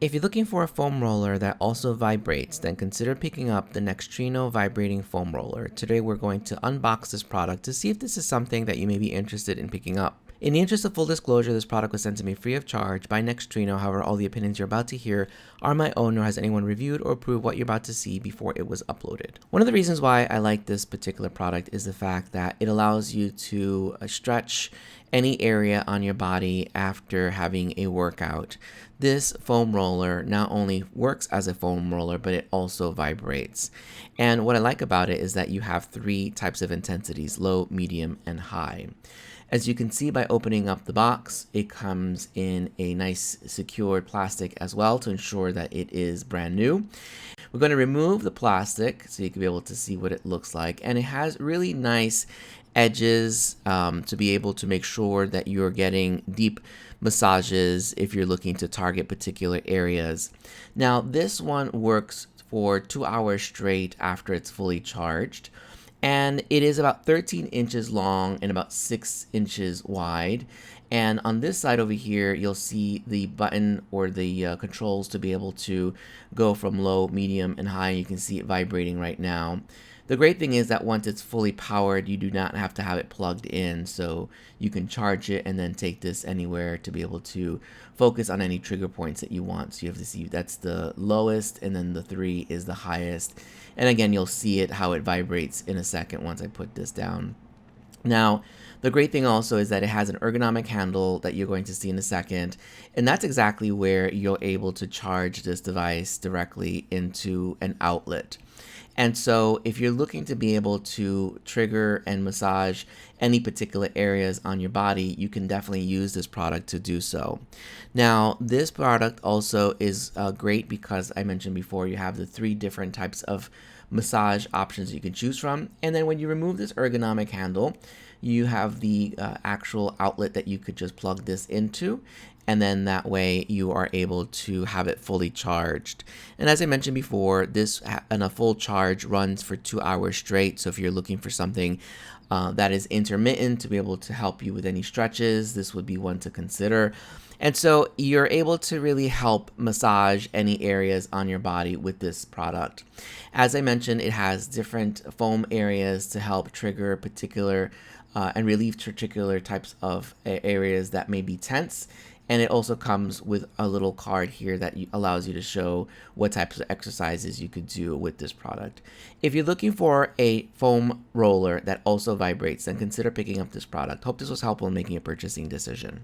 If you're looking for a foam roller that also vibrates, then consider picking up the Nextrino Vibrating Foam Roller. Today we're going to unbox this product to see if this is something that you may be interested in picking up. In the interest of full disclosure, this product was sent to me free of charge by Nextrino. However, all the opinions you're about to hear are my own, nor has anyone reviewed or approved what you're about to see before it was uploaded. One of the reasons why I like this particular product is the fact that it allows you to stretch any area on your body after having a workout. This foam roller not only works as a foam roller, but it also vibrates. And what I like about it is that you have three types of intensities: low, medium, and high. As you can see by opening up the box, it comes in a nice secured plastic as well to ensure that it is brand new. We're going to remove the plastic so you can be able to see what it looks like. And it has really nice edges to be able to make sure that you're getting deep massages if you're looking to target particular areas. Now, this one works for 2 hours straight after it's fully charged. And it is about 13 inches long and about 6 inches wide. And on this side over here, you'll see the button or the controls to be able to go from low, medium, and high. You can see it vibrating right now. The great thing is that once it's fully powered, you do not have to have it plugged in, so you can charge it and then take this anywhere to be able to focus on any trigger points that you want. So you have to see that's the lowest, and then the 3 is the highest. And again, you'll see it how it vibrates in a second once I put this down. Now, the great thing also is that it has an ergonomic handle that you're going to see in a second, and that's exactly where you're able to charge this device directly into an outlet. And so if you're looking to be able to trigger and massage any particular areas on your body, you can definitely use this product to do so. Now, this product also is great because I mentioned before, you have the 3 different types of massage options you can choose from. And then when you remove this ergonomic handle, you have the actual outlet that you could just plug this into, and then that way you are able to have it fully charged. And as I mentioned before, this and a full charge runs for 2 hours straight. So if you're looking for something that is intermittent to be able to help you with any stretches, this would be one to consider. And so you're able to really help massage any areas on your body with this product. As I mentioned, it has different foam areas to help trigger particular and relieve particular types of areas that may be tense. And it also comes with a little card here that allows you to show what types of exercises you could do with this product. If you're looking for a foam roller that also vibrates, then consider picking up this product. Hope this was helpful in making a purchasing decision.